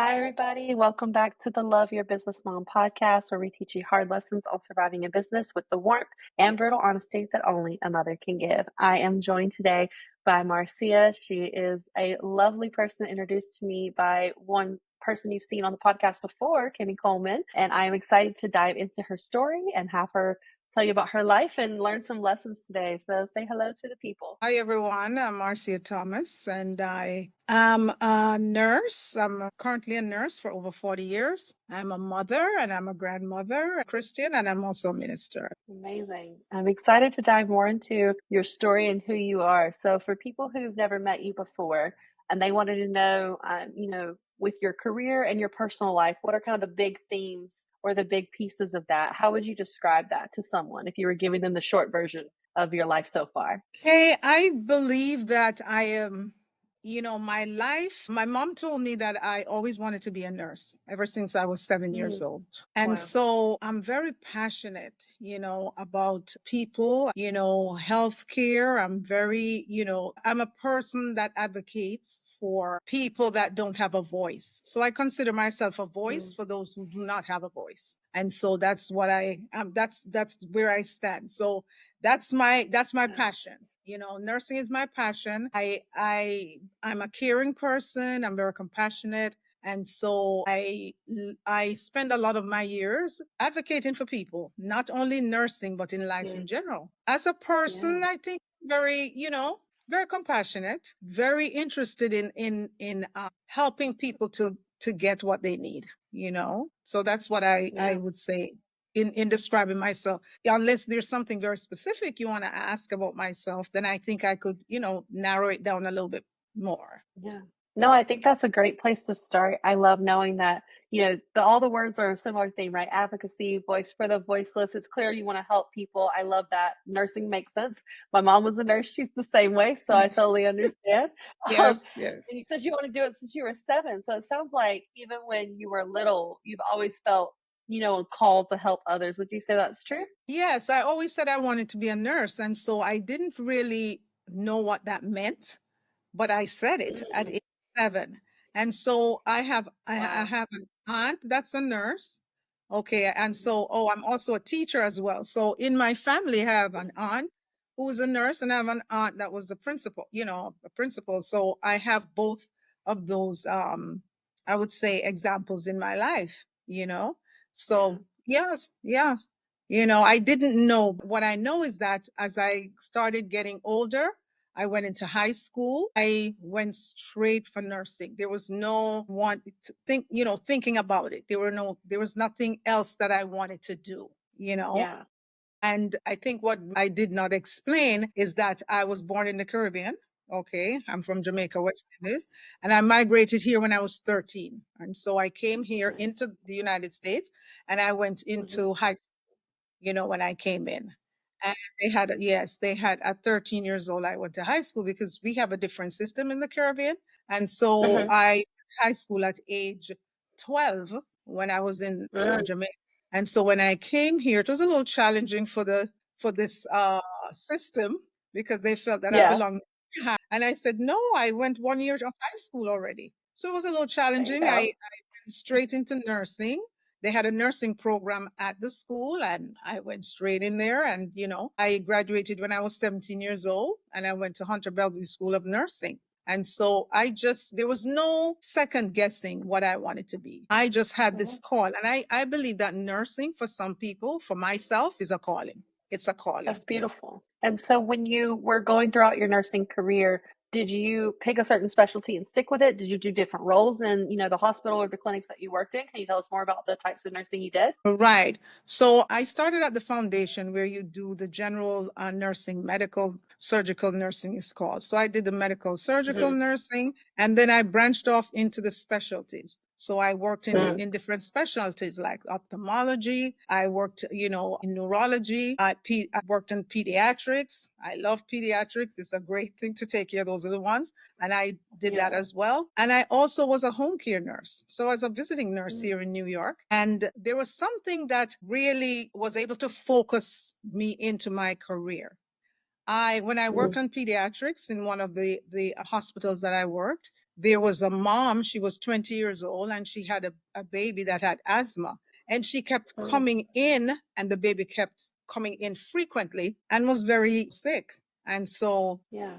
Hi, everybody. Welcome back to the Love Your Business Mom podcast, where we teach you hard lessons on surviving in business with the warmth and brutal honesty that only a mother can give. I am joined today by Marcia. She is a lovely person introduced to me by one person you've seen on the podcast before, Kimmy Coleman. And I am excited to dive into her story and have her tell you about her life and learn some lessons today. So say hello to the people. Hi, everyone. I'm Marcia Thomas, and I am a nurse. I'm currently a nurse for over 40 years. I'm a mother and I'm a grandmother, a Christian, and I'm also a minister. Amazing. I'm excited to dive more into your story and who you are. So, for people who've never met you before and they wanted to know, with your career and your personal life, what are kind of the big themes or the big pieces of that? How would you describe that to someone if you were giving them the short version of your life so far? Okay, I believe that I am, my life. My mom told me that I always wanted to be a nurse ever since I was 7 years Mm, old. And wow. so I'm very passionate, about people, healthcare. I'm very, I'm a person that advocates for people that don't have a voice. So I consider myself a voice Mm, for those who do not have a voice. And so that's what that's where I stand. So that's my yeah. passion. Nursing is my passion. I'm a caring person. I'm very compassionate. And so I spend a lot of my years advocating for people, not only nursing, but in life in Mm, general. As a yeah. person, I think very, very compassionate, very interested in helping people to get what they need. So that's what I Yeah. would say in describing myself. Unless there's something very specific you want to ask about myself, then I think I could, narrow it down a little bit more. Yeah. No, I think that's a great place to start. I love knowing that, all the words are a similar theme, right? Advocacy, voice for the voiceless. It's clear you want to help people. I love that. Nursing makes sense. My mom was a nurse. She's the same way. So I totally understand. Um, Yes, yes. and you said you want to do it since you were 7. So it sounds like even when you were little, you've always felt, called to help others. Would you say that's true? Yes, I always said I wanted to be a nurse. And so I didn't really know what that meant, but I said it at Mm, age 7. And so I wow. have an aunt that's a nurse. Okay. And Mhm. so, I'm also a teacher as well. So in my family, I have an aunt who was a nurse, and I have an aunt that was a principal, a principal. So I have both of those, I would say, examples in my life. Yeah. So yes, yes. I didn't know. What I know is that as I started getting older, I went into high school. I went straight for nursing. There was no want to thinking about it. There was nothing else that I wanted to do. Yeah. And I think what I did not explain is that I was born in the Caribbean. Okay. I'm from Jamaica, West Indies, and I migrated here when I was 13. And so I came here Nice. into the United States, and I went Mhm. into high school, when I came in. And yes, they had at 13 years old, I went to high school because we have a different system in the Caribbean. And so Mhm. I went to high school at age 12 when I was in Mm, Jamaica. And so when I came here, it was a little challenging for this system because they felt that I yeah. belonged. And I said, no, I went 1 year of high school already. So it was a little There you challenging. I go. went straight into nursing. They had a nursing program at the school, and I went straight in there. And, I graduated when I was 17 years old, and I went to Hunter Bellevue School of Nursing. And so there was no second guessing what I wanted to be. I just had this Mhm. call. And I believe that nursing for some people, for myself, is a calling. It's a calling. That's beautiful. And so when you were going throughout your nursing career, did you pick a certain specialty and stick with it? Did you do different roles in, the hospital or the clinics that you worked in? Can you tell us more about the types of nursing you did? Right. So I started at the foundation where you do the general nursing, medical, surgical nursing is called. So I did the medical, surgical Mhm. nursing, and then I branched off into the specialties. So I worked Mm. in different specialties like ophthalmology. I worked, in neurology. I worked in pediatrics. I love pediatrics. It's a great thing to take care of those little ones. And I did that Yeah. as well. And I also was a home care nurse. So I was a visiting nurse Mm. here in New York. And there was something that really was able to focus me into my career. When I Mm. worked on pediatrics in one of the hospitals that I worked, there was a mom, she was 20 years old, and she had a baby that had asthma. And she kept coming in, and the baby kept coming in frequently and was very sick. And so Yeah.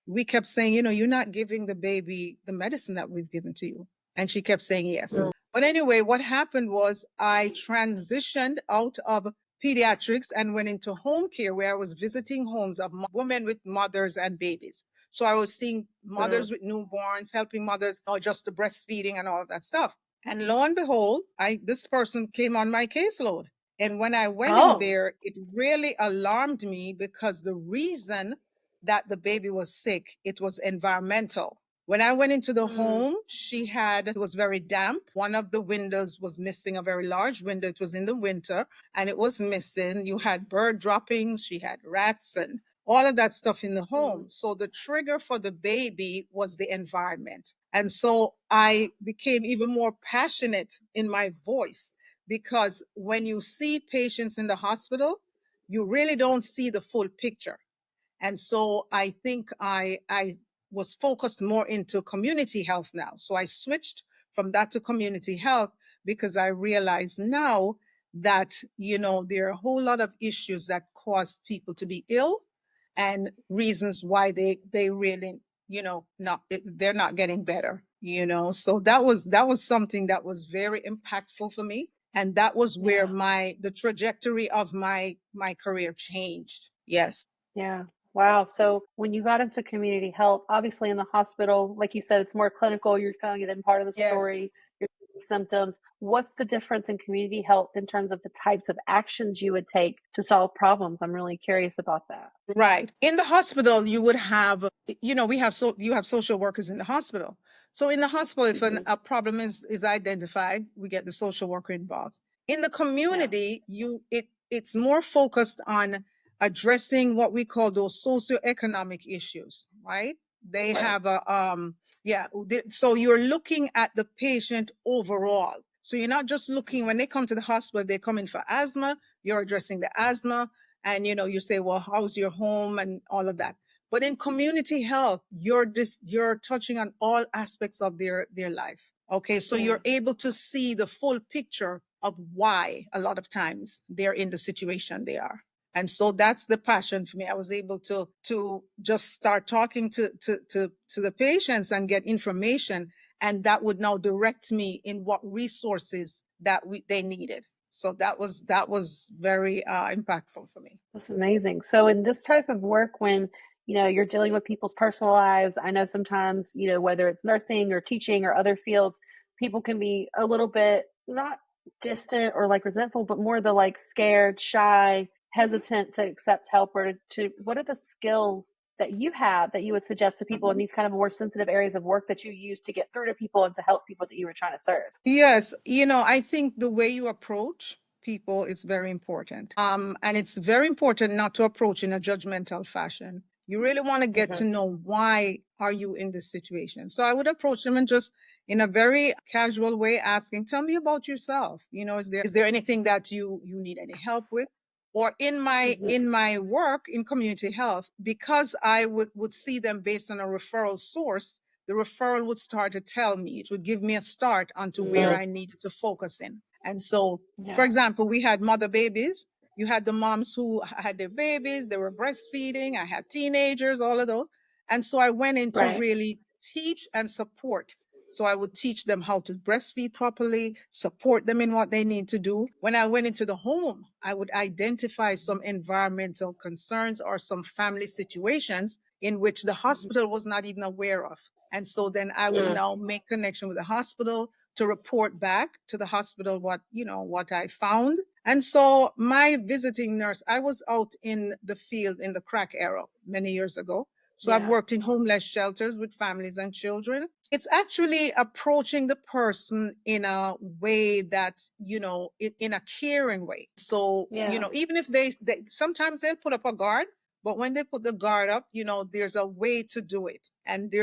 we kept saying, you're not giving the baby the medicine that we've given to you. And she kept saying yes. But anyway, what happened was I transitioned out of pediatrics and went into home care, where I was visiting homes of women with mothers and babies. So I was seeing mothers with newborns, helping mothers adjust to breastfeeding and all of that stuff. And lo and behold, this person came on my caseload. And when I went in there, it really alarmed me, because the reason that the baby was sick, it was environmental. When I went into the home, it was very damp. One of the windows was missing, a very large window. It was in the winter and it was missing. You had bird droppings, she had rats and all of that stuff in the home. So the trigger for the baby was the environment. And so I became even more passionate in my voice, because when you see patients in the hospital, you really don't see the full picture. And so I think I was focused more into community health now. So I switched from that to community health, because I realize now that, there are a whole lot of issues that cause people to be ill, and reasons why they really, they're not getting better, So that was something that was very impactful for me. And that was where the trajectory of my career changed. Yes. Yeah. Wow. So when you got into community health, obviously in the hospital, like you said, it's more clinical. You're telling it in part of the Yes. story, your symptoms. What's the difference in community health in terms of the types of actions you would take to solve problems? I'm really curious about that. Right. In the hospital, you would have, you have social workers in the hospital. So in the hospital, if a problem is identified, we get the social worker involved. In the community, it's more focused on addressing what we call those socioeconomic issues, right? They have so you're looking at the patient overall. So you're not just looking, when they come to the hospital, they come in for asthma, you're addressing the asthma. And you say, well, how's your home and all of that. But in community health, you're touching on all aspects of their life. Okay, so you're able to see the full picture of why a lot of times they're in the situation they are. And so that's the passion for me. I was able to just start talking to the patients and get information, and that would now direct me in what resources that they needed. So that was very impactful for me. That's amazing. So in this type of work, when you're dealing with people's personal lives, I know sometimes, whether it's nursing or teaching or other fields, people can be a little bit not distant or like resentful, but more the like scared, shy, hesitant to accept help, or to what are the skills that you have that you would suggest to people in these kind of more sensitive areas of work that you use to get through to people and to help people that you were trying to serve? Yes, I think the way you approach people is very important. And it's very important not to approach in a judgmental fashion. You really want to get to know, why are you in this situation? So I would approach them and just in a very casual way asking, tell me about yourself. Is there anything that you need any help with? Or in my work in community health, because I would see them based on a referral source, the referral would start to tell me, it would give me a start onto where I needed to focus in. And so, for example, we had mother babies. You had the moms who had their babies, they were breastfeeding. I had teenagers, all of those. And so I went in to really teach and support. So I would teach them how to breastfeed properly, support them in what they need to do. When I went into the home, I would identify some environmental concerns or some family situations in which the hospital was not even aware of. And so then I would now make connection with the hospital to report back to the hospital what I found. And so my visiting nurse, I was out in the field in the crack era many years ago. So I've worked in homeless shelters with families and children. It's actually approaching the person in a way that, in a caring way. So, even if they sometimes they'll put up a guard, but when they put the guard up, there's a way to do it. And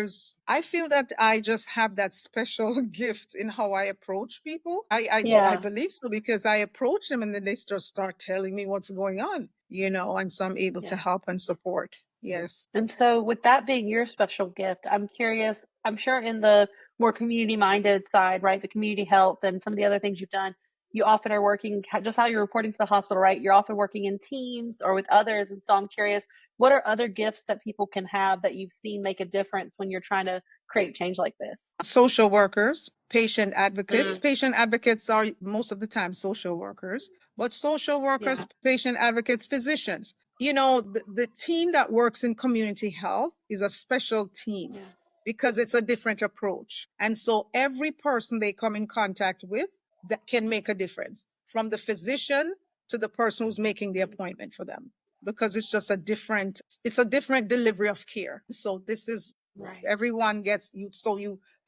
I feel that I just have that special gift in how I approach people. I believe so, because I approach them and then they just start telling me what's going on, and so I'm able to help and support. Yes. And so, with that being your special gift, I'm curious. I'm sure in the more community minded side, right? The community health and some of the other things you've done, you often are working just how you're reporting to the hospital, right? You're often working in teams or with others. And so, I'm curious, what are other gifts that people can have that you've seen make a difference when you're trying to create change like this? Social workers, patient advocates. Mm, Patient advocates are most of the time social workers, but social yeah, workers, patient advocates, physicians. The team that works in community health is a special team yeah, because it's a different approach. And so every person they come in contact with that can make a difference, from the physician to the person who's making the mm, appointment for them, because it's a different delivery of care. So this is right, everyone gets you. So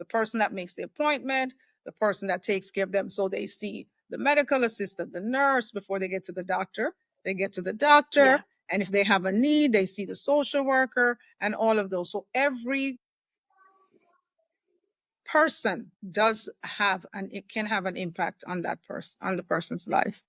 the person that makes the appointment, the person that takes care of them. So they see the medical assistant, the nurse before they get to the doctor. They get to the doctor, yeah, and if they have a need, they see the social worker and all of those. So every person does have it can have an impact on that person, on the person's life.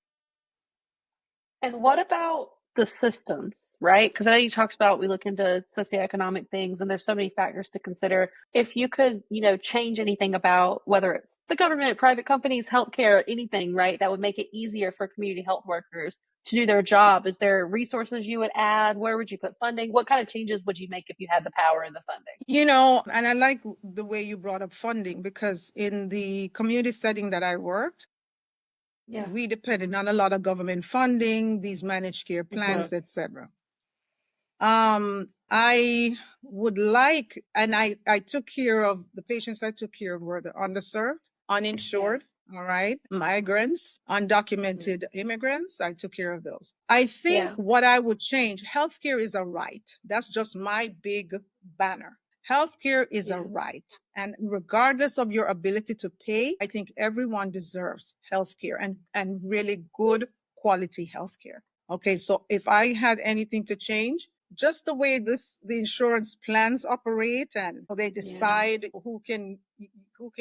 And what about the systems, right? Because I know you talked about we look into socioeconomic things and there's so many factors to consider. If you could, change anything about whether it's the government, private companies, healthcare, anything, right, that would make it easier for community health workers to do their job. Is there resources you would add? Where would you put funding? What kind of changes would you make if you had the power and the funding? And I like the way you brought up funding, because in the community setting that I worked, Yeah. we depended on a lot of government funding, these managed care Mhm. plans, etc. I would like, and I took care of the patients I took care of were the underserved, Yeah. uninsured, all right, migrants, Mhm. undocumented immigrants. I took care of those. I think Yeah. what I would change, healthcare is a right. That's just my big banner. Healthcare is a Yeah. right. And regardless of your ability to pay, I think everyone deserves healthcare, and really good quality healthcare. Okay, so if I had anything to change, just the way the insurance plans operate, and how they Yeah. decide who can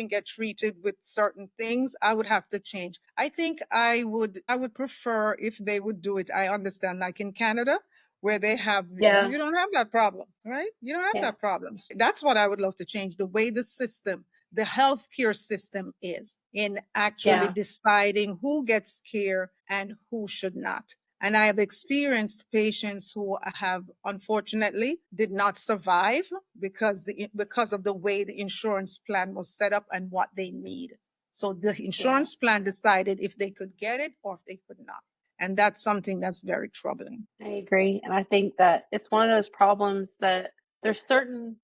get treated with certain things, I would have to change. I think I would prefer if they would do it. I understand, like in Canada, where they have, Yeah. you don't have that problem, right? You don't have Yeah. that problem. That's what I would love to change, the way the healthcare system is in actually Yeah. deciding who gets care and who should not. And I have experienced patients who have unfortunately did not survive because of the way the insurance plan was set up and what they need. So the Yeah. insurance plan decided if they could get it or if they could not. And that's something that's very troubling. I agree. And I think that it's one of those problems that there's certain,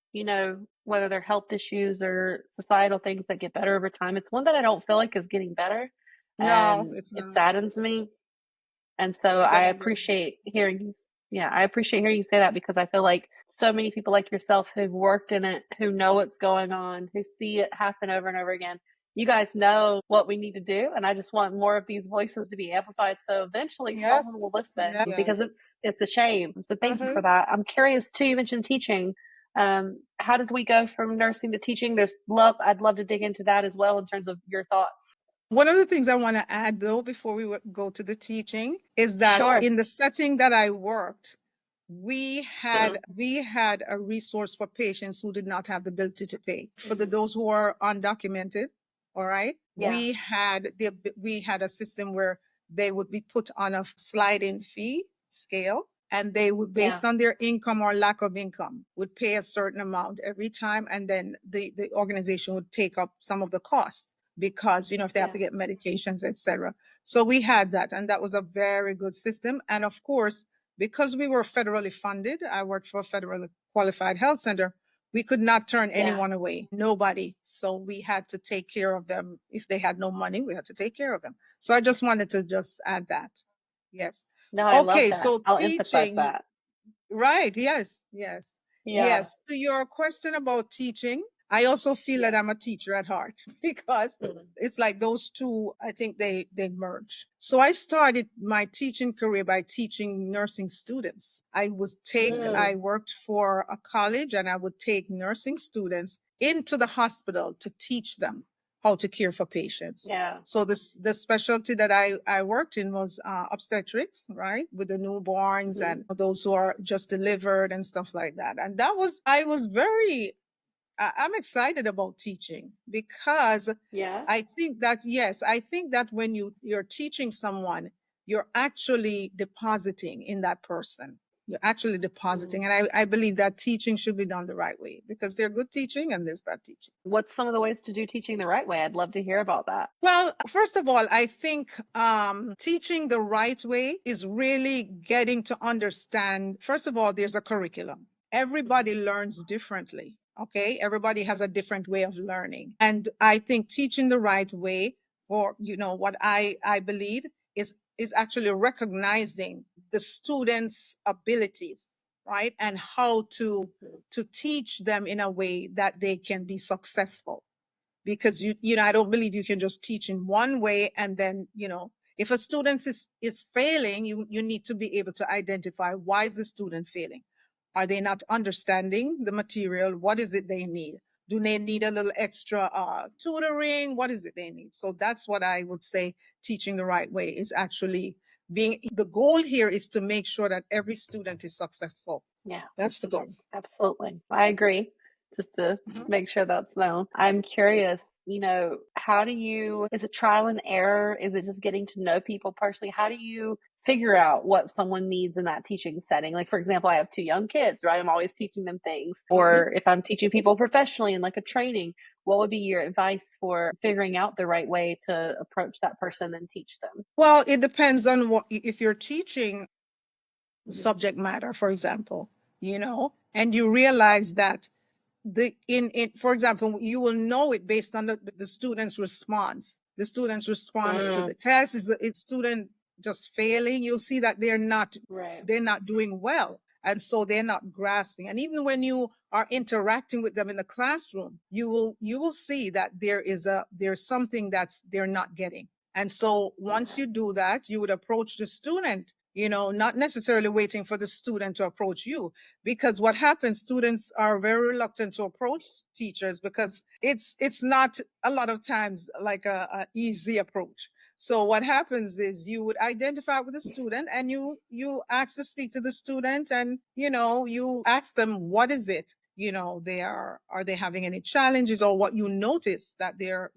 whether they're health issues or societal things that get better over time. It's one that I don't feel like is getting better. No, And it's it not. saddens me. And so I I can agree. appreciate hearing you. Yeah, I appreciate hearing you say that because I feel like so many people like yourself who've worked in it, who know what's going on, who see it happen over and over again. You guys know what we need to do, and I just want more of these voices to be amplified so eventually someone Yes. will listen Yeah. because it's a shame. So thank you Hmm. for that. I'm curious too. You mentioned teaching. How did we go from nursing to teaching? There's love. I'd love to dig into that as well in terms of your thoughts. One of the things I want to add, though, before we go to the teaching, is that Sure. in the setting that I worked, we had Mm, we had a resource for patients who did not have the ability to pay. For mm, those who are undocumented, all right, yeah. we had a system where they would be put on a sliding fee scale, and they would, Yeah. based on their income or lack of income, would pay a certain amount every time, and then the organization would take up some of the costs, because if they have Yeah. to get medications, etc. So we had that, and that was a very good system. And of course, because we were federally funded, I worked for a federally qualified health center, we could not turn Yeah. anyone away, nobody. So we had to take care of them. If they had no money, we had to take care of them. So I just wanted to just add that. Yes. No, I love Okay, that. so I'll emphasize teaching, that. right, yes, yes. Yeah. Yes, to your question about teaching, I also feel that Yeah. I'm a teacher at heart because Mm. it's like those two, I think they merge. So I started my teaching career by teaching nursing students. I Mm. worked for a college, and I would take nursing students into the hospital to teach them how to care for patients. Yeah. So the specialty that I worked in was obstetrics, right, with the newborns Hmm. and those who are just delivered and stuff like that. And I was very I'm excited about teaching because Yeah. I think that, yes, I think that when you're teaching someone, you're actually depositing in that person. You're actually depositing. Mm. And I believe that teaching should be done the right way because there's good teaching and there's bad teaching. What's some of the ways to do teaching the right way? I'd love to hear about that. Well, first of all, I think teaching the right way is really getting to understand. First of all, there's a curriculum. Everybody Mhm. learns differently. Okay. Everybody has a different way of learning. And I think teaching the right way for, what I believe is actually recognizing the students' abilities, right? And how Mhm. to teach them in a way that they can be successful because I don't believe you can just teach in one way and then if a student is failing, you need to be able to identify why is the student failing. Are they not understanding the material? What is it they need? Do they need a little extra tutoring? What is it they need? So that's what I would say. Teaching the right way is actually being the goal here is to make sure that every student is successful. Yeah. That's the goal. Absolutely. I agree. Just to Mhm. make sure that's known. I'm curious, how do you, is it trial and error? Is it just getting to know people personally? How do you figure out what someone needs in that teaching setting? Like, for example, I have two young kids, right? I'm always teaching them things. Mhm. Or if I'm teaching people professionally in like a training, what would be your advice for figuring out the right way to approach that person and teach them? Well, it depends on what if you're teaching Mhm. subject matter, for example, and you realize that for example, you will know it based on the student's response. The student's response to Mm, the test is student just failing. You'll see that right. they're not doing well. And so they're not grasping. And even when you are interacting with them in the classroom, you will see that there's something that's they're not getting. And so once Yeah. you do that, you would approach the student, not necessarily waiting for the student to approach you, because what happens, students are very reluctant to approach teachers because it's not a lot of times like a easy approach. So what happens is you would identify with the student and you ask to speak to the student, and you ask them what is it are they having any challenges, or what you notice that they're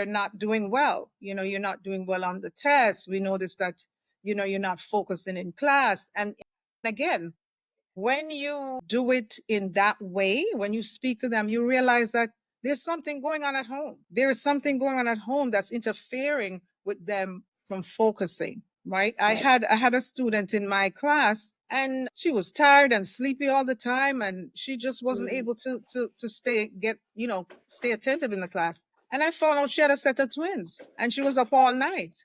not doing well. You're not doing well on the test. We notice that you're not focusing in class. And again, when you do it in that way, when you speak to them, you realize that there's something going on at home. There is something going on at home that's interfering with them from focusing, right? Right. I had a student in my class, and she was tired and sleepy all the time, and she just wasn't Mm. able to stay attentive in the class. And I found out she had a set of twins, and she was up all night.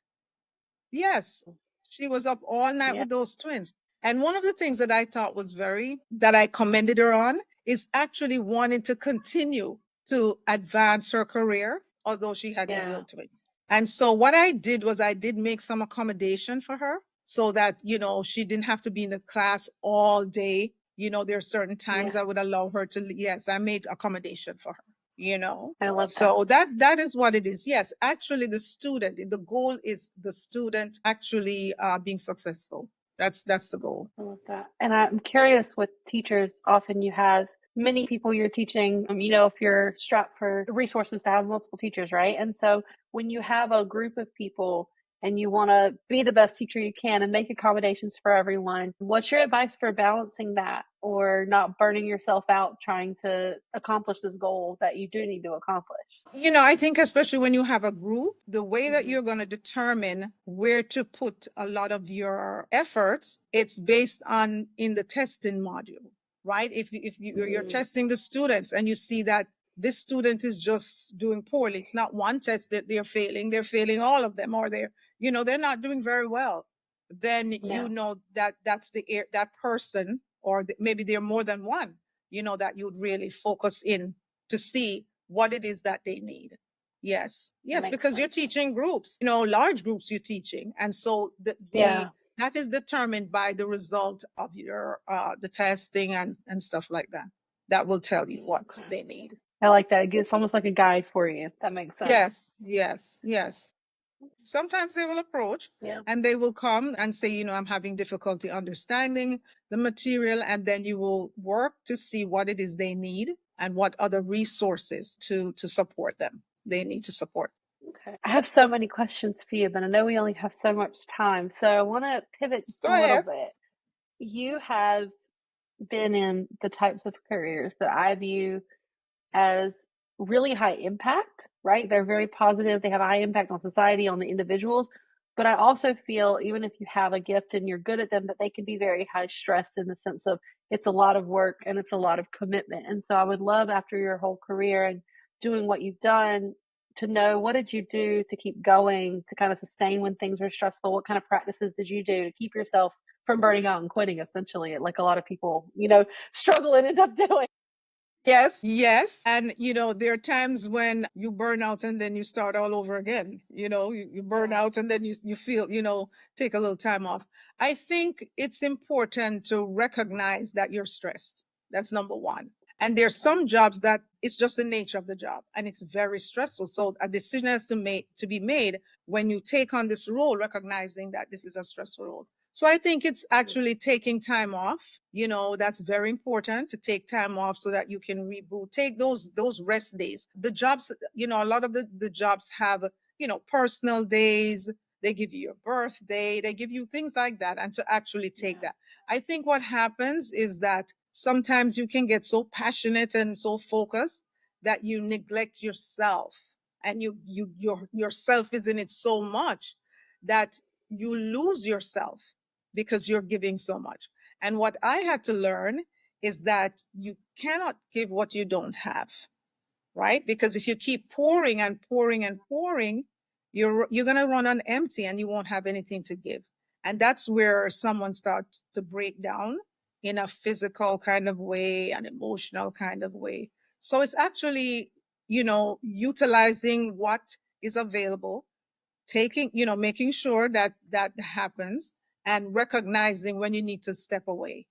Yes, she was up all night Yeah. with those twins. And one of the things that I thought was that I commended her on is actually wanting to continue to advance her career, although she had these Yeah. little twins. And so what I did was I did make some accommodation for her so that, she didn't have to be in the class all day. There are certain times Yeah. I would allow her to, yes, I made accommodation for her, I love that. so that is what it is. Yes, actually, the goal is the student actually being successful. That's the goal. I love that. And I'm curious with teachers, often you have many people you're teaching, if you're strapped for resources to have multiple teachers, right? And so when you have a group of people and you want to be the best teacher you can and make accommodations for everyone, what's your advice for balancing that or not burning yourself out trying to accomplish this goal that you do need to accomplish? I think especially when you have a group, the way that Hmm. you're going to determine where to put a lot of your efforts, it's based on in the testing module, right? You're Mm. testing the students and you see that this student is just doing poorly. It's not one test that they're failing all of them, or they're not doing very well. Then Yeah, that that's that person, or maybe there are more than one, that you'd really focus in to see what it is that they need. Yes. that Yes, makes because you're sense. teaching groups, large groups you're teaching. And so the Yeah. that is determined by the result of your the testing and stuff like that. That will tell you what Okay. they need. I like that. It's almost like a guide for you. That makes sense. Yes, yes, yes. Sometimes they will approach Yeah. and they will come and say, I'm having difficulty understanding the material. And then you will work to see what it is they need and what other resources to support them. They need to support. Okay. I have so many questions for you, but I know we only have so much time. So I want to pivot just Go a little ahead. bit. You have been in the types of careers that I view as really high impact, right? They're very positive. They have a high impact on society, on the individuals. But I also feel even if you have a gift and you're good at them, that they can be very high stress in the sense of it's a lot of work and it's a lot of commitment. And so I would love after your whole career and doing what you've done to know what did you do to keep going, to kind of sustain when things were stressful? What kind of practices did you do to keep yourself from burning out and quitting essentially, like a lot of people, struggle and end up doing? Yes, yes. And, there are times when you burn out and then you start all over again. You burn Yeah. out and then you feel, take a little time off. I think it's important to recognize that you're stressed. That's number one. And there's Okay. some jobs that it's just the nature of the job and it's very stressful. So a decision has to be made when you take on this role, recognizing that this is a stressful role. So I think it's actually taking time off. That's very important to take time off so that you can reboot. Take those rest days. The jobs, a lot of the jobs have, personal days. They give you your birthday. They give you things like that. And to actually take Yeah. that. I think what happens is that sometimes you can get so passionate and so focused that you neglect yourself and yourself is in it so much that you lose yourself because you're giving so much. And what I had to learn is that you cannot give what you don't have, right? Because if you keep pouring and pouring and pouring, you're going to run on empty and you won't have anything to give. And that's where someone starts to break down in a physical kind of way, an emotional kind of way. So it's actually, utilizing what is available, making sure that that happens and recognizing when you need to step away,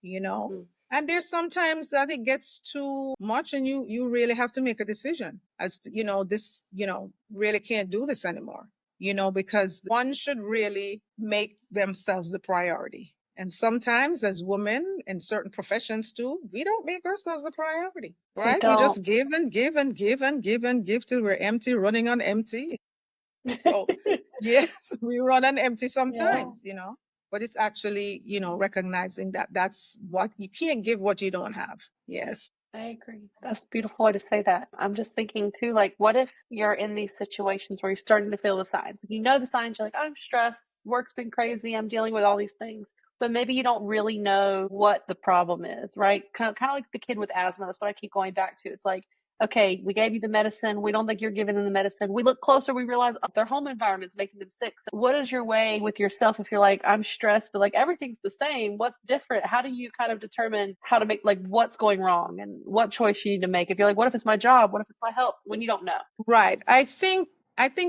you know. Mm. And there's sometimes that it gets too much and you really have to make a decision as to, this, really can't do this anymore, because one should really make themselves the priority. And sometimes as women in certain professions too, we don't make ourselves the priority, We right? We don't. just give and give and give and give and give till we're empty, running on empty. So, yes, we run on empty Yeah, sometimes, but it's actually, recognizing that that's what you can't give what you don't have. Yes. I agree. That's a beautiful way to say that. I'm just thinking too, like, what if you're in these situations where you're starting to feel the signs? Like, you know the signs, you're like, I'm stressed, work's been crazy, I'm dealing with all these things. But maybe you don't really know what the problem is, right? Kind of like the kid with asthma. That's what I keep going back to. It's like, okay, we gave you the medicine. We don't think you're giving them the medicine. We look closer, we realize oh, their home environment's making them sick. So what is your way with yourself if you're like, I'm stressed, but like everything's the same? What's different? How do you kind of determine how to make like what's going wrong and what choice you need to make? If you're like, what if it's my job? What if it's my health? When you don't know. Right. I think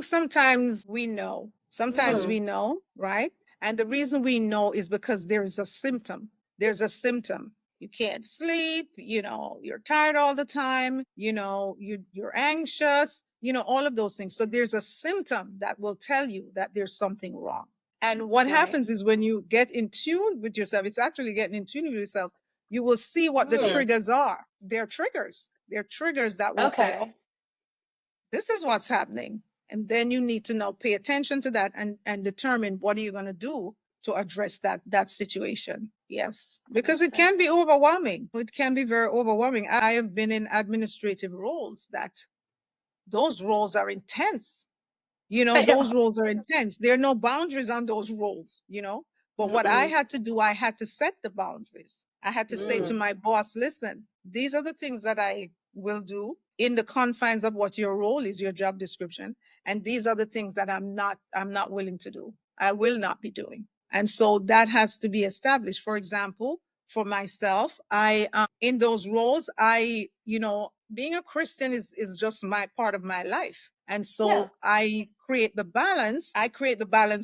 sometimes we know. Sometimes Mm, we know, right? And the reason we know is because there's a symptom. There's a symptom. You can't sleep, you're tired all the time, you're anxious, all of those things. So there's a symptom that will tell you that there's something wrong. And what right. happens is when you get in tune with yourself, it's actually getting in tune with yourself, you will see what the Mm, triggers are. They're triggers. They're triggers that will say, okay. this is what's happening. And then you need to now pay attention to that and determine what are you going to do to address that situation. Yes, That because makes it sense. can be overwhelming. It can be very overwhelming. I have been in administrative roles that those roles are intense. Yeah. Those roles are intense. There are no boundaries on those roles. But what I Mm-mm. had to do, I had to set the boundaries. I had to say to Mm, my boss, listen, these are the things that I will do in the confines of what your role is, your job description. And these are the things that I'm not willing to do. I will not be doing. And so that has to be established. For example, for myself, in those roles, being a Christian is just my part of my life. And yeah. so I create the balance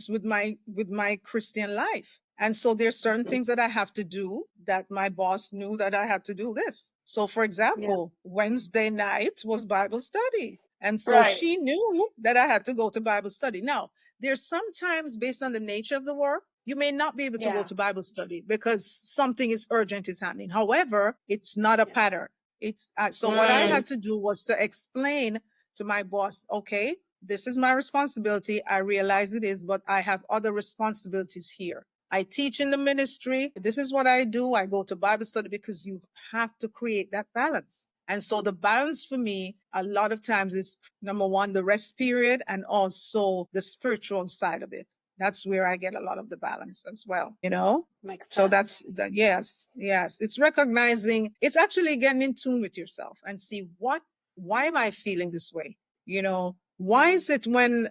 with my Christian life. And so there's certain Mhm. things that I have to do that my boss knew that I had to do this. So for Yeah. example, Wednesday night was Bible study. And so Right. she knew that I had to go to Bible study. Now, there's sometimes based on the nature of the work, you may not be able to go Yeah. to Bible study because something is urgent is happening. However, it's not a Yeah. pattern. It's so what I Mm. had to do was to explain to my boss, okay, this is my responsibility. I realize it is, but I have other responsibilities here. I teach in the ministry. This is what I do. I go to Bible study because you have to create that balance. And so the balance for me, a lot of times is number one, the rest period and also the spiritual side of it. That's where I get a lot of the balance as well, you know? Makes So sense. that's that. Yes, yes. It's recognizing, it's actually getting in tune with yourself and see why am I feeling this way? Why Mhm. is it when,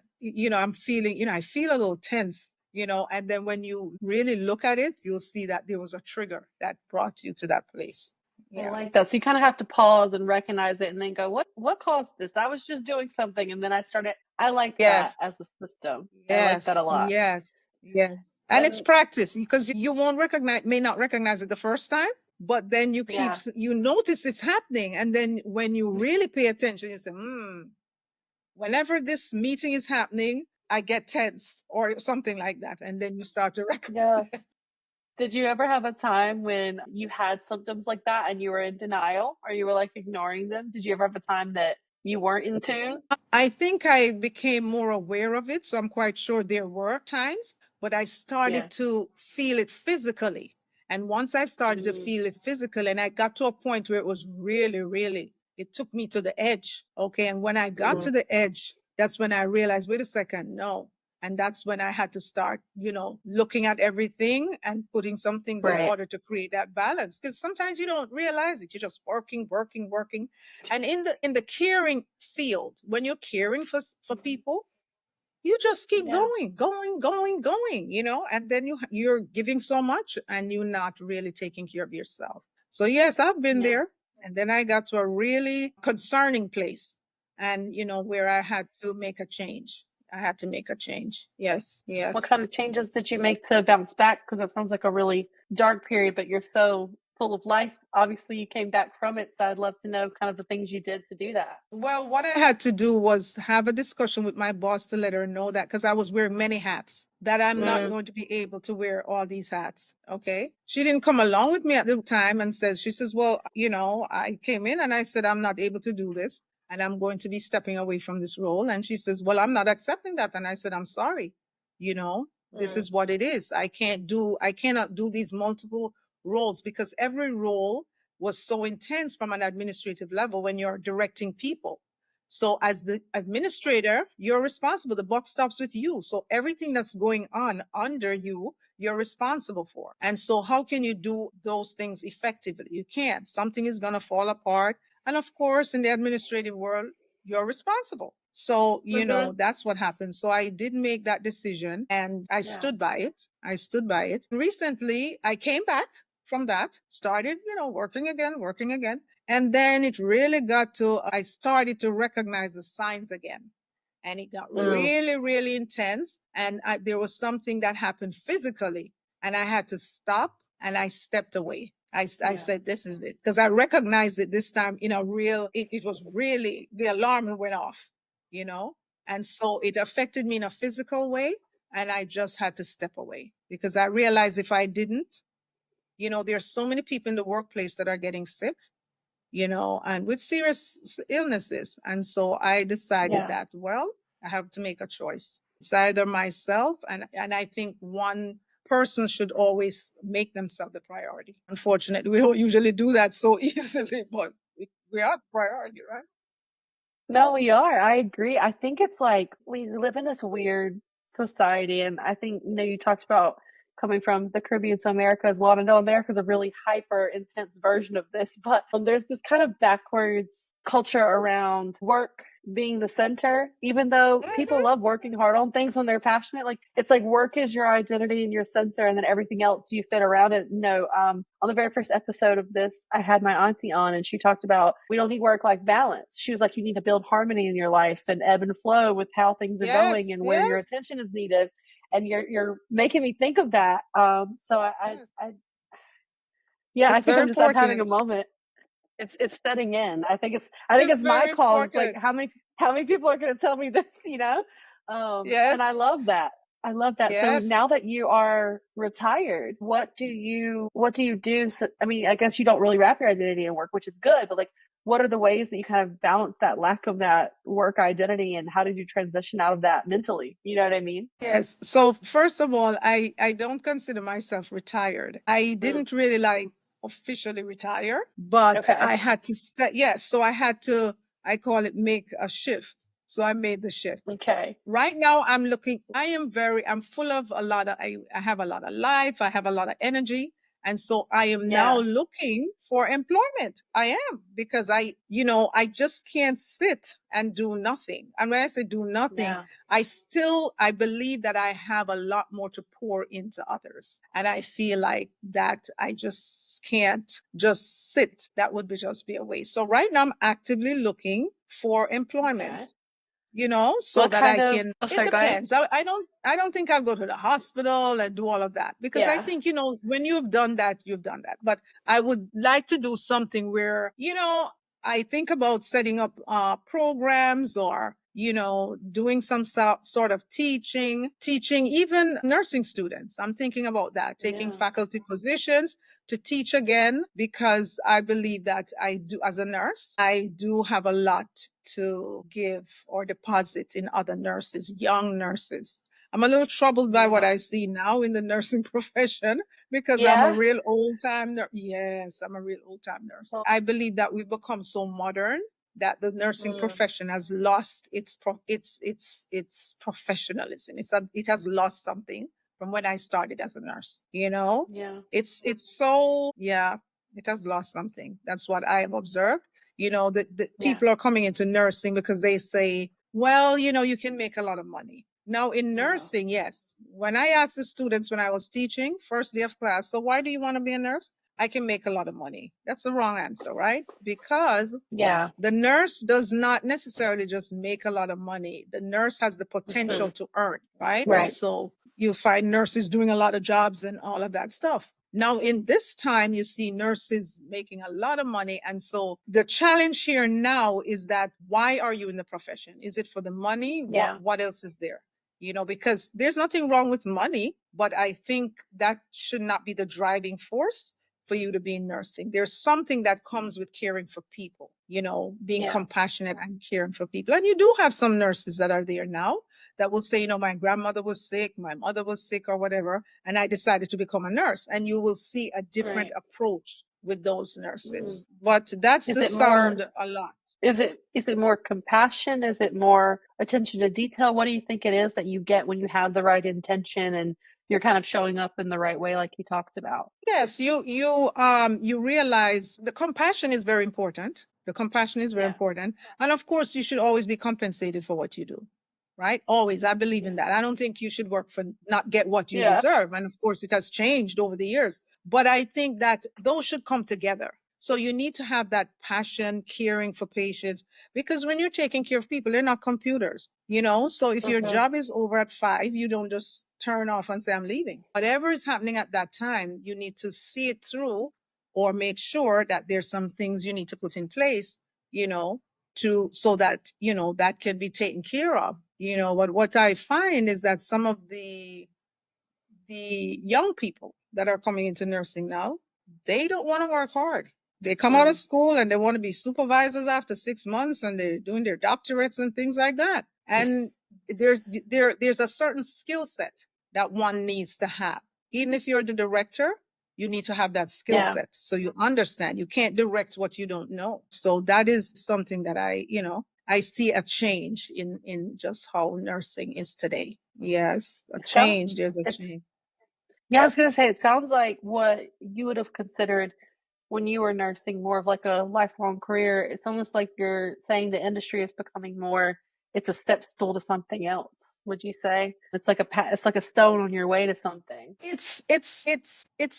I'm feeling, I feel a little tense, and then when you really look at it, you'll see that there was a trigger that brought you to that place. I Yeah. like that. So you kind of have to pause and recognize it and then go, what caused this? I was just doing something and then I started I like that Yes. as a system. I like that a Yes. lot. Yes. Yes. And it's And practice because you won't may not recognize it the first time, but then yeah. you notice it's happening. And then when you really pay attention, you say, whenever this meeting is happening, I get tense or something like that. And then you start to Yeah. recognize. Did you ever have a time when you had symptoms like that and you were in denial or you were like ignoring them? Did you ever have a time that you weren't in tune? I think I became more aware of it. So I'm quite sure there were times, but I started Yeah. to feel it physically. And once I started to Mm, feel it physically, and I got to a point where it was really, really, it took me to the edge. Okay. And when I got mhm. to the edge, that's when I realized, wait a second, no. And that's when I had to start, looking at everything and putting some things in Right. order to create that balance. Because sometimes you don't realize it. You're just working, working, working. And in the caring field, when you're caring for Mhm. people, you just keep Yeah. going, going, going, going, and then you're giving so much and you're not really taking care of yourself. So yes, I've been Yeah. there. And then I got to a really concerning place and where I had to make a change. I had to make a change. Yes, What yes. kind of changes did you make to bounce back? Because it sounds like a really dark period, but you're so full of life. Obviously, you came back from it, so I'd love to know kind of the things you did to do that. Well, what I had to do was have a discussion with my boss to let her know that because I was wearing many hats, that I'm not Mm, going to be able to wear all these hats. Okay. She didn't come along with me at the time and she says, well, I came in and I said, I'm not able to do this and I'm going to be stepping away from this role. And she says, well, I'm not accepting that. And I said, I'm sorry. You know, this mm, is what it is. I cannot do these multiple roles because every role was so intense from an administrative level when you're directing people. So as the administrator, you're responsible. The buck stops with you. So everything that's going on under you, you're responsible for. And so how can you do those things effectively? You can't. Something is going to fall apart. And of course, in the administrative world, you're responsible. So, mhm. that's what happened. So I did make that decision and I Yeah. stood by it. I stood by it. Recently, I came back from that, started, working again, working again. And then it really I started to recognize the signs again. And it got Mm, really, really intense. And there was something that happened physically. And I had to stop and I stepped away. I yeah. said, this is it. Because I recognized it this time in a it was really, the alarm went off, you know? And so it affected me in a physical way. And I just had to step away because I realized if I didn't, there's so many people in the workplace that are getting sick, and with serious illnesses. And so I decided Yeah. that, well, I have to make a choice. It's either myself, and I think one person should always make themselves the priority. Unfortunately, we don't usually do that so easily, but we are the priority, right? No, we are. I agree. I think it's like we live in this weird society, and I think, you talked about coming from the Caribbean to America as well. And I know America's a really hyper intense version of this, but there's this kind of backwards culture around work being the center, even though people Mhm. love working hard on things when they're passionate. Like it's like work is your identity and your center, and then everything else you fit around it. No, on the very first episode of this, I had my auntie on, and she talked about we don't need work life balance. She was like, you need to build harmony in your life and ebb and flow with how things are going Yes, and where your yes. attention is needed. And you're making me think of that. So Yes. yeah, I It's think very I'm having a important. moment. It's setting in. I think It's it's my very call. It's like important. how many people are going to tell me this, you know? And I Yes. love that. I love that. So Yes. now that you are retired, what do you do? So, I mean, I guess you don't really wrap your identity in work, which is good, but like what are the ways that you kind of balance that lack of that work identity and how did you transition out of that mentally? You know what I mean? Yes. So first of all, I don't consider myself retired. I Mm, didn't really like officially retire, but okay. I had to yes, so I had to, I call it, make a shift. So I made the shift. Okay. Right now I'm looking, I'm full of I have a lot of life, I have a lot of energy. And so I am now Yeah. looking for employment. I am, because I just can't sit and do nothing. And when I say do nothing, Yeah. I believe that I have a lot more to pour into others. And I feel like that I just can't just sit. That would just be a waste. So right now I'm actively looking for Okay. employment, so What that kind I of can, oh it sorry, go ahead. depends. I don't think I'll go to the hospital and do all of that, because I Yeah. think, when you've done that, you've done that. But I would like to do something where, I think about setting up programs, or, doing some sort of teaching even nursing students. I'm thinking about that, taking Yeah. faculty positions to teach again, because I believe that I do, as a nurse, I do have a lot to give or deposit in other nurses, young nurses. I'm a little troubled by what Yeah. I see now in the nursing profession, because I'm a Yeah. real old time nurse. Yes, I'm a real old time nurse. Well, I believe that we've become so modern that the nursing mm, profession has lost its professionalism. It has lost something from when I started as a nurse. yeah. It's so, yeah, it has lost something. That's what I have observed. The Yeah. people are coming into nursing because they say, well, you can make a lot of money. Now in Yeah. nursing, yes. When I asked the students when I was teaching, first day of class, so why do you want to be a nurse? I can make a lot of money. That's the wrong answer, right? Because Yeah. the nurse does not necessarily just make a lot of money. The nurse has the Hmm. potential to earn, right? And Right. so you find nurses doing a lot of jobs and all of that stuff. Now, in this time, you see nurses making a lot of money. And so the challenge here now is that, why are you in the profession? Is it for the money? Yeah. What else is there? Because there's nothing wrong with money, but I think that should not be the driving force for you to be in nursing. There's something that comes with caring for people, being Yeah. compassionate and caring for people. And you do have some nurses that are there now that will say, my grandmother was sick, my mother was sick, or whatever, and I decided to become a nurse. And you will see a different Right. approach with those Mm. nurses. But that's Is the it more sound a lot. is it more compassion? Is it more attention to detail? What do you think it is that you get when you have the right intention and you're kind of showing up in the right way like you talked about? Yes, you realize the compassion is very important. The compassion is very Yeah. important. And of course, you should always be compensated for what you do. Right? Always. I believe in Yeah. that. I don't think you should work for not get what you Yeah. deserve. And of course, it has changed over the years. But I think that those should come together. So you need to have that passion, caring for patients, because when you're taking care of people, they're not computers. So if your Hmm. job is over at 5, you don't just turn off and say, I'm leaving. Whatever is happening at that time, you need to see it through, or make sure that there's some things you need to put in place, you know, so that, that can be taken care of. But what I find is that some of the young people that are coming into nursing now, they don't want to work hard. They come out of Mm. school and they want to be supervisors after 6 months, and they're doing their doctorates and things like that. And there's a certain skill set that one needs to have. Even if you're the director, you need to have that skill Yeah. set so you understand. You can't direct what you don't know. So that is something that I see a change in just how nursing is today. Yes, a So change. There's a it's change. yeah, I was gonna say it sounds like what you would have considered when you were nursing more of like a lifelong career. It's almost like you're saying the industry is becoming more, it's a step stool to something else, would you say? It's like it's like a stone on your way to something. It's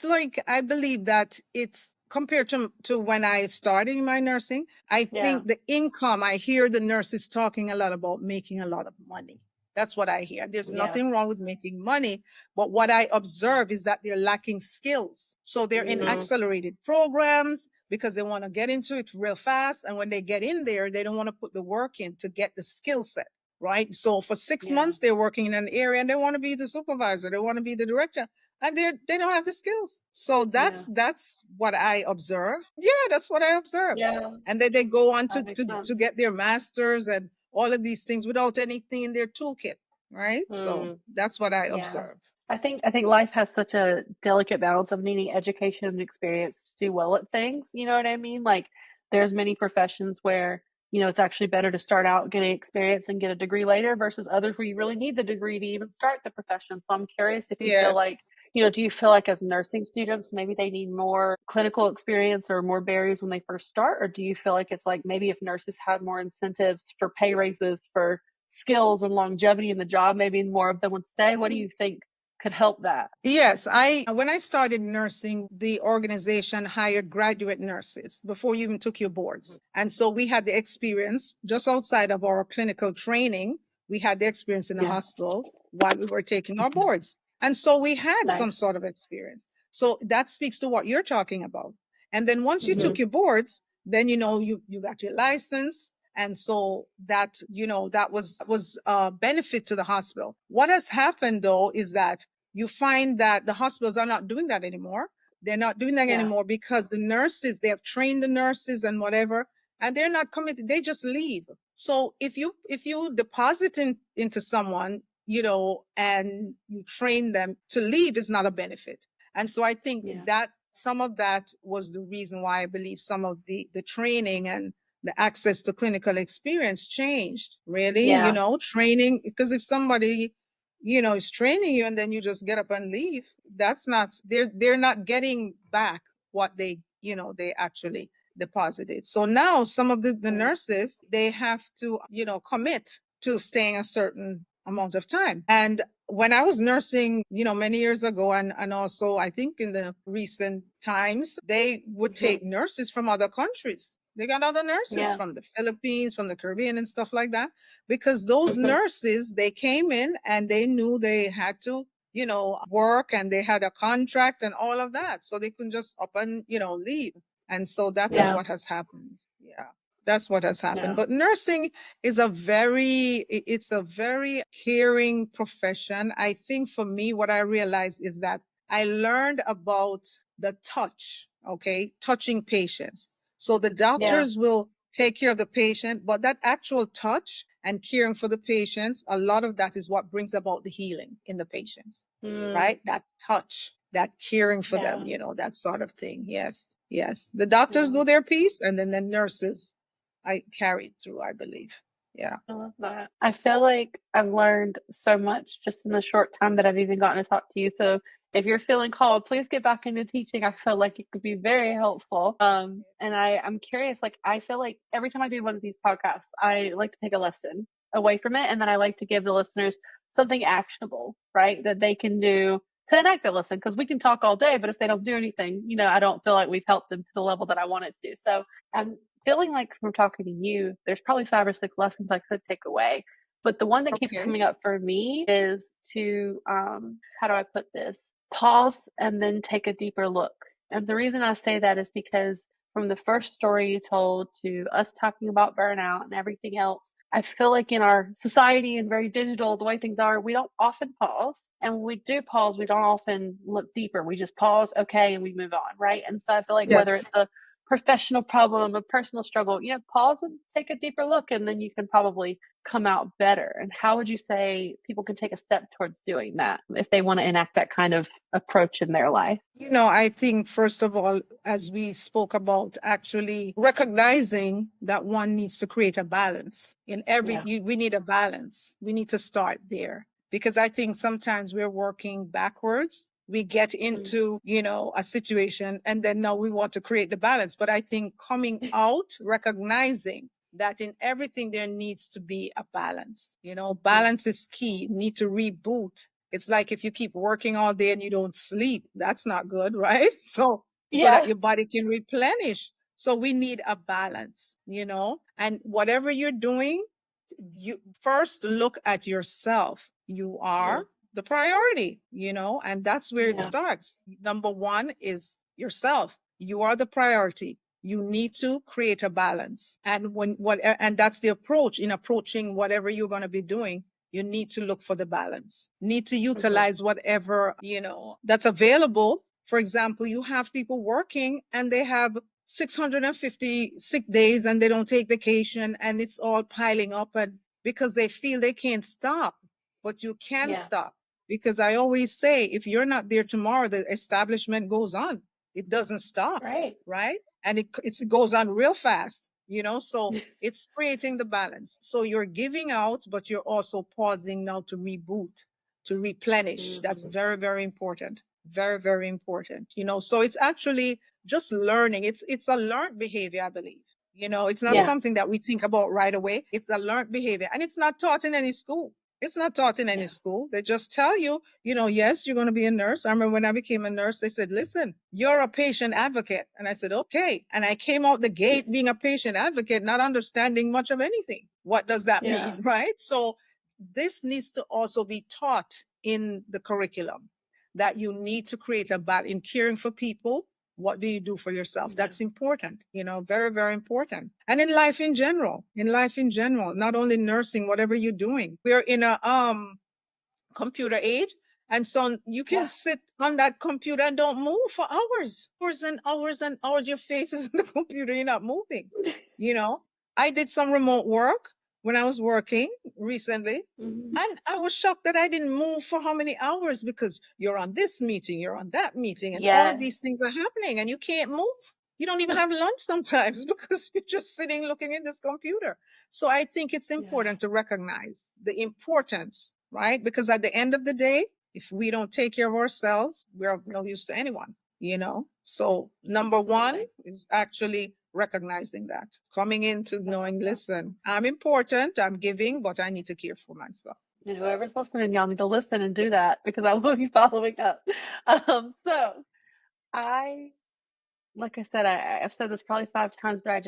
like, I believe that it's compared to when I started my nursing. I Yeah. think the income, I hear the nurses talking a lot about making a lot of money. That's what I hear. There's Yeah. nothing wrong with making money, but what I observe is that they're lacking skills. So they're in Mm, accelerated programs because they want to get into it real fast. And when they get in there, they don't want to put the work in to get the skill set, right? So for 6 months, yeah. they're working in an area and they want to be the supervisor, they want to be the director, and they don't have the skills. So Yeah. that's what I observe. Yeah, that's what I observe. Yeah. And then they go on That makes to sense. get their masters and all of these things without anything in their toolkit, right? So Mm, that's what I yeah. observe. I think life has such a delicate balance of needing education and experience to do well at things. You know what I mean? Like there's many professions where, it's actually better to start out getting experience and get a degree later versus others where you really need the degree to even start the profession. So I'm curious if you feel Yes. like, do you feel like as nursing students, maybe they need more clinical experience or more barriers when they first start? Or do you feel like it's like maybe if nurses had more incentives for pay raises, for skills and longevity in the job, maybe more of them would stay? What do you think could help that? Yes, I when I started nursing, the organization hired graduate nurses before you even took your Mhm. boards. And so we had the experience just outside of our clinical training. We had the experience in the Yeah. hospital while we were taking our Mhm. boards. And so we had some Nice. sort of experience. So that speaks to what you're talking about. And then once you Hmm. took your boards, then you got your license. And so that was a benefit to the hospital. What has happened though is that you find that the hospitals are not doing that anymore. They're not doing that Yeah. anymore because the nurses, they have trained the nurses and whatever, and they're not committed. They just leave. So if you deposit into someone, and you train them, to leave is not a benefit. And so I think Yeah. that some of that was the reason why I believe some of the training and the access to clinical experience changed. Really, Yeah. training, because if somebody is training you and then you just get up and leave, that's not, they're not getting back what they actually deposited. So now some of the Right. nurses, they have to commit to staying a certain amount of time. And when I was nursing, many years ago, and also I think in the recent times, they would Hmm. take nurses from other countries. They got other nurses Yeah. from the Philippines, from the Caribbean and stuff like that, because those Hmm. nurses, they came in and they knew they had to work, and they had a contract and all of that. So they couldn't just up and, leave. And so that is Yeah. what has happened. Yeah. That's what has happened. Yeah. But nursing is it's a very caring profession. I think for me, what I realized is that I learned about the touch, okay, touching patients. So the Yeah. doctors will take care of the patient, but that actual touch and caring for the patients, a lot of that is what brings about the healing in the patients, Mm, right? That touch, that caring for them, yeah. that sort of thing. Yes, yes. The doctors Yeah. do their piece, and then the nurses, I carried through, I believe. Yeah. I love that. I feel like I've learned so much just in the short time that I've even gotten to talk to you. So if you're feeling called, please get back into teaching. I feel like it could be very helpful. And I'm curious, like I feel like every time I do one of these podcasts, I like to take a lesson away from it. And then I like to give the listeners something actionable, right? That they can do to enact the lesson. Because we can talk all day, but if they don't do anything, I don't feel like we've helped them to the level that I wanted to. So I'm feeling like from talking to you, there's probably 5 or 6 lessons I could take away. But the one that keeps Okay. coming up for me is to, how do I put this? Pause and then take a deeper look. And the reason I say that is because from the first story you told to us talking about burnout and everything else, I feel like in our society and very digital, the way things are, we don't often pause. And when we do pause, we don't often look deeper. We just pause, okay, and we move on, right? And so I feel like whether Yes. it's a professional problem, a personal struggle, pause and take a deeper look, and then you can probably come out better. And how would you say people can take a step towards doing that if they want to enact that kind of approach in their life? I think first of all, as we spoke about, actually recognizing that one needs to create a balance in Yeah. we need a balance. We need to start there, because I think sometimes we're working backwards. We get Mm. into, a situation, and then now we want to create the balance. But I think coming out, recognizing that in everything there needs to be a balance. Yeah. Balance is key. You need to reboot. It's like if you keep working all day and you don't sleep, that's not good, right? So that Yeah. your body can replenish. So we need a balance, and whatever you're doing, You first look at yourself. You Yeah. are the priority, and that's where it Yeah. starts. Number one is yourself. You are the priority. You need to create a balance. And that's the approach in approaching whatever you're going to be doing. You need to look for the balance, need to Mhm. utilize whatever, that's available. For example, you have people working and they have 650 sick days and they don't take vacation and it's all piling up, and because they feel they can't stop. But you can Yeah. stop, because I always say, if you're not there tomorrow, the establishment goes on. It doesn't stop, Right. right? And it goes on real fast, so it's creating the balance. So you're giving out, but you're also pausing now to reboot, to replenish. That's Mhm. very, very important. Very, very important. So it's actually just learning. It's a learned behavior, I believe. It's not Yeah. something that we think about right away. It's a learned behavior, and it's not taught in any school. It's not taught in any Yeah. school. They just tell you, yes, you're going to be a nurse. I remember when I became a nurse, they said, listen, you're a patient advocate. And I said, okay. And I came out the gate being a patient advocate, not understanding much of anything. What does that Yeah. mean? Right? So this needs to also be taught in the curriculum, that you need to create a balance in caring for people. What do you do for yourself? Yeah. That's important, very, very important. And in life in general, not only nursing, whatever you're doing. We're in a computer age. And so you can Yeah. sit on that computer and don't move for hours and hours and hours. Your face is in the computer, you're not moving. You know, I did some remote work when I was working recently. Mhm. And I was shocked that I didn't move for how many hours, because you're on this meeting, you're on that meeting, and all of Yes. these things are happening and you can't move. You don't even have lunch sometimes because you're just sitting looking at this computer. So I think it's Yeah. important to recognize the importance, right? Because at the end of the day, if we don't take care of ourselves, we're of no use to anyone. So number one Absolutely. is actually recognizing that, coming into I love knowing, that. listen, I'm important, I'm giving, but I need to care for myself. And whoever's listening, y'all need to listen and do that because I will be following up. So I, like I said, I've said this probably 5 times, but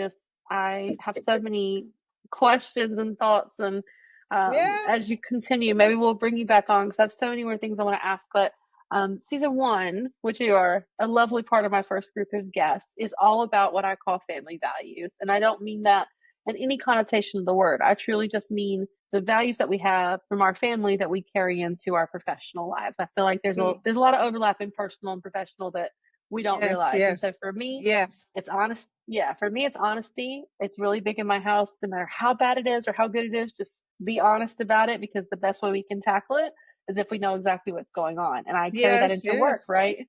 I have so many questions and thoughts. And Yeah. as you continue, maybe we'll bring you back on because I have so many more things I want to ask. But season one, which you are a lovely part of my first group of guests, is all about what I call family values. And I don't mean that in any connotation of the word. I truly just mean the values that we have from our family that we carry into our professional lives. I feel like Mm. there's a lot of overlap in personal and professional that we don't Yes, realize. And so yes, for me, yes. it's honest. Yeah, for me, it's honesty. It's really big in my house. No matter how bad it is or how good it is, just be honest about it because the best way we can tackle it is if we know exactly what's going on. And I carry that Yes, into work, yes, right?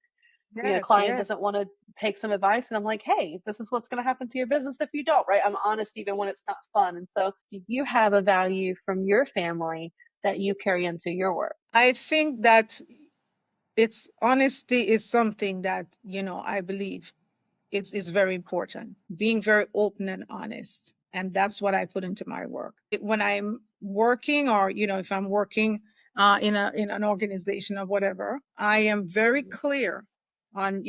yes, Client doesn't yes. want to take some advice, and I'm like, hey, this is what's going to happen to your business if you don't, right? I'm honest even when it's not fun. And so, do you have a value from your family that you carry into your work? I think that it's honesty is something that, I believe it's very important. Being very open and honest. And that's what I put into my work. When I'm working, or, if I'm working in an organization or whatever, I am very Mhm. clear on,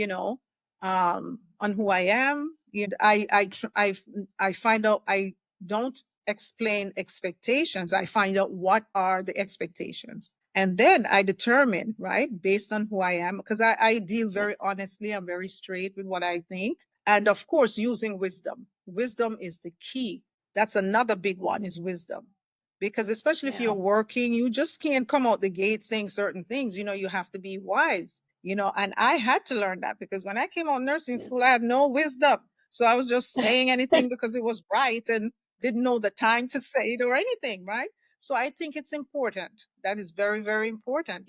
on who I am. I find out, I don't explain expectations. I find out what are the expectations. And then I determine, right, based on who I am, because I deal Yeah. very honestly. I'm very straight with what I think. And of course, using wisdom. Wisdom is the key. That's another big one, Mhm. is wisdom. Because especially if Yeah. you're working, you just can't come out the gate saying certain things. You have to be wise, and I had to learn that, because when I came out of nursing Yeah. school, I had no wisdom. So I was just saying anything because it was right, and didn't know the time to say it or anything, right? So I think it's important. That is very, very important,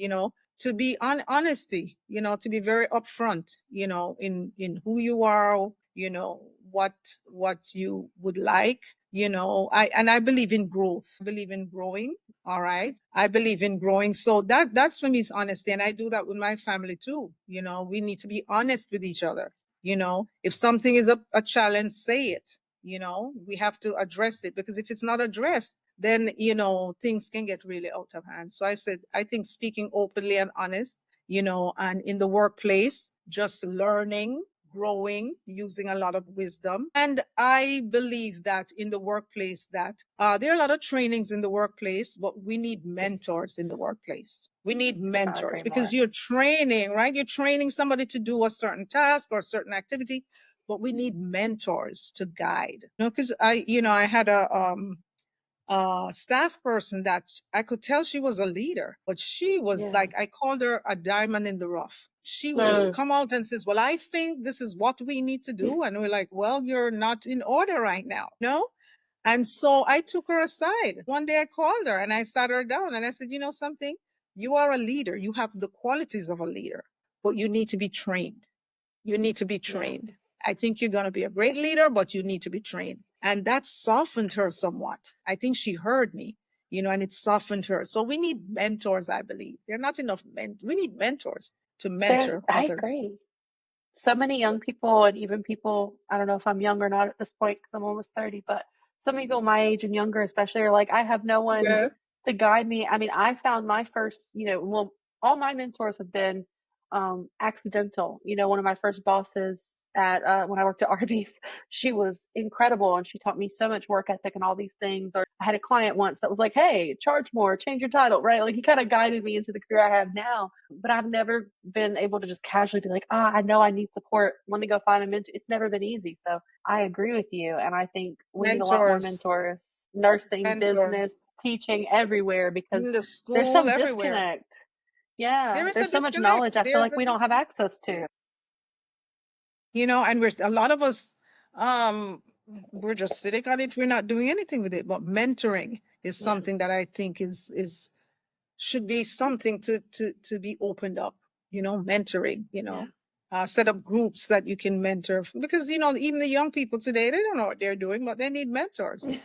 to be on honesty, to be very upfront, in who you are, what you would like, I believe in growth. I believe in growing. All right. I believe in growing. So that's for me is honesty. And I do that with my family too. We need to be honest with each other. If something is a challenge, say it. We have to address it, because if it's not addressed, then things can get really out of hand. So I think speaking openly and honest, and in the workplace, just learning, growing, using a lot of wisdom. And I believe that in the workplace that there are a lot of trainings in the workplace, but we need mentors in the workplace. We need Could not mentors agree because more. you're training, right? You're training somebody to do a certain task or a certain activity, but we need mentors to guide. Because I had a staff person that I could tell she was a leader, but she was Yeah. like, I called her a diamond in the rough. She would just Mm. come out and says, well, I think this is what we need to do. And we're like, well, you're not in order right now. No. And so I took her aside. One day I called her and I sat her down and I said, you know something? You are a leader. You have the qualities of a leader, but you need to be trained. You need to be Yeah. trained. I think you're going to be a great leader, but you need to be trained. And that softened her somewhat. I think she heard me, and it softened her. So we need mentors, I believe. There are not enough men. We need mentors to mentor I others. agree. So many young people, and even people, I don't know if I'm young or not at this point because I'm almost 30, but so many people my age and younger, especially, are like, I have no one Yeah. to guide me. I mean, I found my first, well, all my mentors have been accidental. One of my first bosses at when I worked at Arby's, she was incredible and she taught me so much work ethic and all these things. Or I had a client once that was like, hey, charge more, change your title, right? Like he kind of guided me into the career I have now. But I've never been able to just casually be like, I know I need support. Let me go find a mentor. It's never been easy. So I agree with you. And I think we need a lot more Mentors, mentors, nursing, business, mentors teaching everywhere because in the there's school, some everywhere. disconnect. Yeah, There is a there's so much disconnect. knowledge I feel There's like a we don't have disconnect. access to. And a lot of us, um, we're just sitting on it. We're not doing anything with it. But mentoring is Yeah, something that I think is should be something to be opened up. Mentoring. yeah. Set up groups that you can mentor because even the young people today they don't know what they're doing, but they need mentors. Yeah,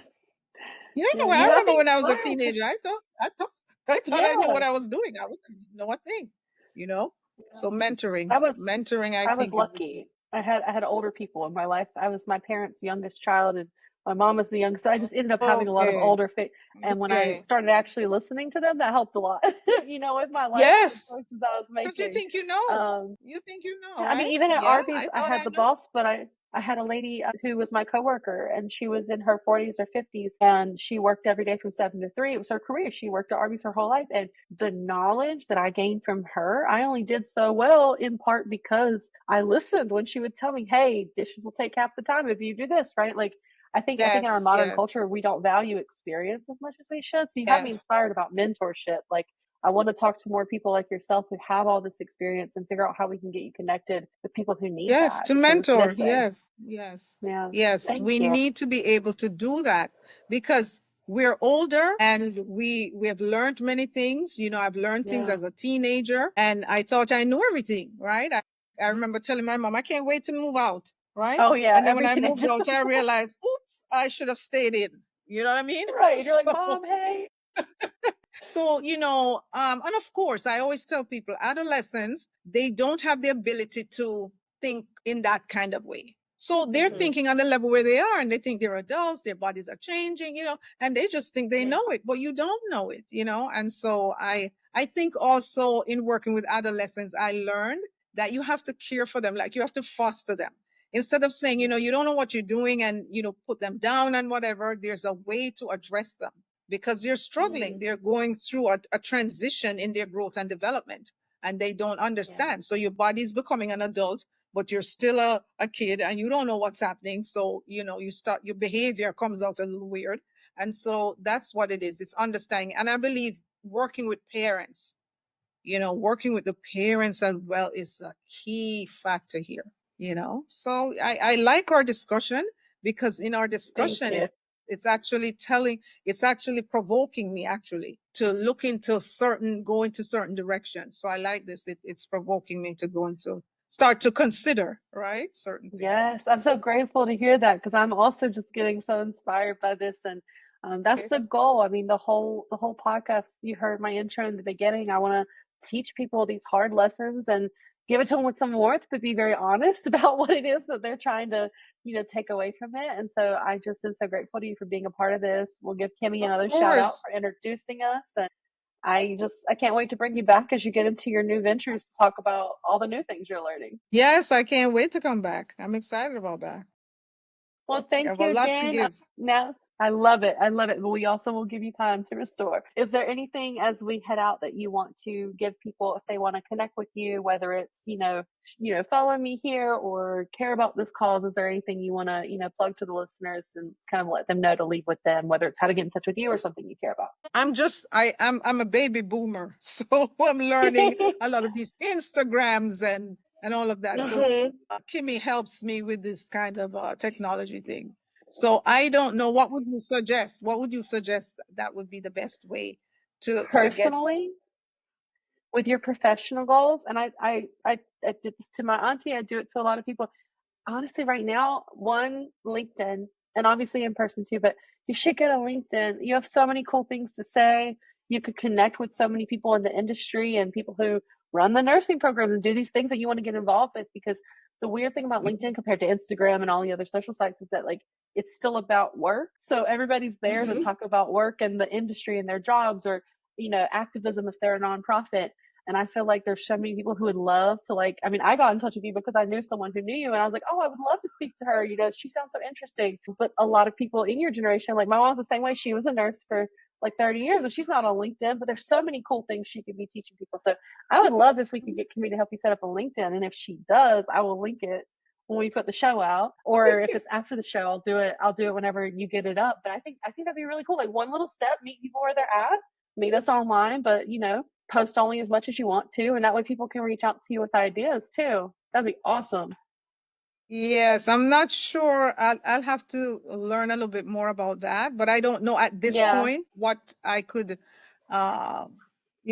Yeah, well, I I remember think when I was a right. teenager, I thought I knew Yeah, what I was doing. I wouldn't know a thing. You know, yeah. so mentoring, I was mentoring, I I was think is the key. lucky. I had older people in my life. I was my parents' youngest child, and my mom was the youngest. So I just ended up having a lot of Okay, and when I okay. started actually listening to them, that helped a lot. With my life and the Yes, choices I was because you making. think you know. Um, You think you know, Yeah, I mean, right? even at Yeah, Arby's, I I thought had I the know. boss, but I had a lady who was my coworker, and she was in her 40s or 50s, and she worked every day from 7 to 3. It was her career. She worked at Arby's her whole life, and the knowledge that I gained from her, I only did so well in part because I listened when she would tell me, "Hey, dishes will take half the time if you do this," right? Like, I think in our Yes, modern yes, culture, we don't value experience as much as we should. So you have me yes, inspired about mentorship. Like, I want to talk to more people like yourself who have all this experience and figure out how we can get you connected with people who need yes. that To because it's mentor, missing. yes, yes, Yeah. yes. Thank We you. need to be able to do that because we're older and we have learned many things. I've learned things Yeah. as a teenager, and I thought I knew everything, right? I remember telling my mom, I can't wait to move out, right? Oh, yeah. And then when Every I moved teenager. out, I realized, oops, I should have stayed in. You know what I mean? Right. You're like, Mom, hey. And of course, I always tell people adolescents, they don't have the ability to think in that kind of way. So they're Hmm. thinking on the level where they are and they think they're adults, their bodies are changing, and they just think they Yeah. know it, but you don't know it. And so I think also in working with adolescents, I learned that you have to care for them, like you have to foster them. Instead of saying, Yeah. you don't know what you're doing and, put them down and whatever, there's a way to address them because they're struggling. Mm. They're going through a transition in their growth and development, and they don't Yeah. understand. So your body's becoming an adult, but you're still a kid and you don't know what's happening. So, your behavior comes out a little weird. And so that's what it is. It's understanding. And I believe working with the parents as well is a key factor here, So I like our discussion because in our Thank discussion, you. it's actually provoking me actually to go into certain directions. So I like this. It's provoking me to start to consider, right? Certain things. Yes, I'm so grateful to hear that because I'm also just getting so inspired by this, and that's Okay. the goal. I mean, the whole podcast. You heard my intro in the beginning. I want to teach people these hard lessons and give it to them with some warmth, but be very honest about what it is that they're trying to, take away from it. And so I just am so grateful to you for being a part of this. We'll give Kimmy Of another shout out course. for introducing us, and I can't wait to bring you back as you get into your new ventures to talk about all the new things you're learning. Yes, I can't wait to come back. I'm excited about that. Well, You thank have a you lot to again. give. Now, I love it. I love it. But we also will give you time to restore. Is there anything as we head out that you want to give people if they want to connect with you, whether it's, follow me here or care about this cause? Is there anything you want to, plug to the listeners and kind of let them know to leave with them, whether it's how to get in touch with you or something you care about? I'm a baby boomer, so I'm learning a lot of these Instagrams and all of that. So Mhm. Kimmy helps me with this kind of technology thing. So I don't know, what would you suggest? What would you suggest that would be the best way to get? Personally, with your professional goals, and I did this to my auntie, I do it to a lot of people. Honestly, right now, one, LinkedIn, and obviously in person too, but you should get a LinkedIn. You have so many cool things to say. You could connect with so many people in the industry and people who run the nursing programs and do these things that you want to get involved with. Because the weird thing about LinkedIn compared to Instagram and all the other social sites is that, like, it's still about work. So everybody's there to Mhm. talk about work and the industry and their jobs, or, activism if they're a nonprofit. And I feel like there's so many people who would love to, I got in touch with you because I knew someone who knew you, and I was like, oh, I would love to speak to her. She sounds so interesting. But a lot of people in your generation, like my mom's the same way. She was a nurse for like 30 years, but she's not on LinkedIn. But there's so many cool things she could be teaching people. So I would love if we could get Kimmy to help you set up a LinkedIn. And if she does, I will link it when we put the show out. Or if it's after the show, I'll do it. I'll do it whenever you get it up. But I think that'd be really cool. Like one little step, meet people where they're at, meet us online, but post only as much as you want to, and that way people can reach out to you with ideas too. That'd be awesome. Yes, I'm not sure. I'll have to learn a little bit more about that, but I don't know at this Yeah. point what I could, uh,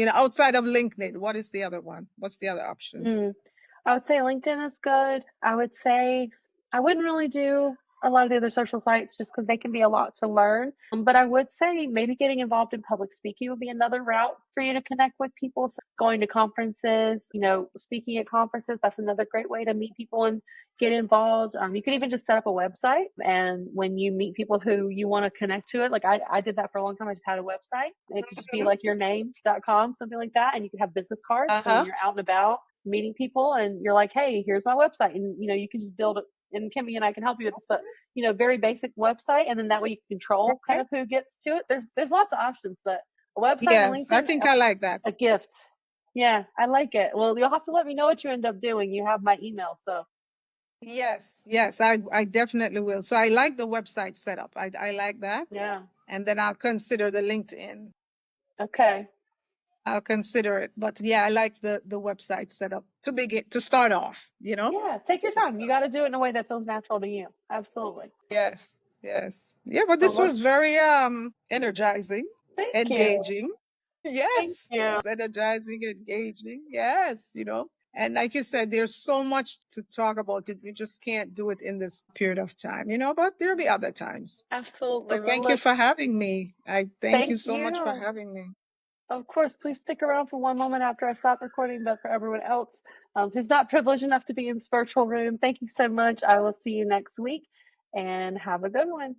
outside of LinkedIn. What is the other one? What's the other option? Mm. I would say LinkedIn is good. I would say I wouldn't really do a lot of the other social sites just because they can be a lot to learn. But I would say maybe getting involved in public speaking would be another route for you to connect with people. So going to conferences, speaking at conferences, that's another great way to meet people and get involved. You can even just set up a website. And when you meet people who you want to connect to it, like I did that for a long time. I just had a website. It could just be Mhm. like your name.com, something like that. And you could have business cards. So when Uh-huh. you're out and about, meeting people and you're like, hey, here's my website, and you can just build it, and Kimmy and I can help you with this, but very basic website, and then that way you can control kind Okay. of who gets to it. There's lots of options, but a website and a Yes, I LinkedIn, think I like that. a gift. Yeah, I like it. Well, you'll have to let me know what you end up doing. You have my email, so Yes, yes, I definitely will. So I like the website setup. I like that. yeah. And then I'll consider the LinkedIn. Okay. I'll consider it. But yeah, I like the website setup to start off, Yeah, take your To time. You start. got to do it in a way that feels natural to you. Absolutely. Yes, yes. Yeah, but Well, this was very energizing, thank you. engaging. Thank Yes, this you. was energizing, engaging. Yes. And like you said, there's so much to talk about it. We just can't do it in this period of time, but there'll be other times. Absolutely. But Well, thank you look, for having me. I thank you thank so much for you. having me. Of course, please stick around for one moment after I stop recording, but for everyone else who's not privileged enough to be in this virtual room, thank you so much. I will see you next week and have a good one.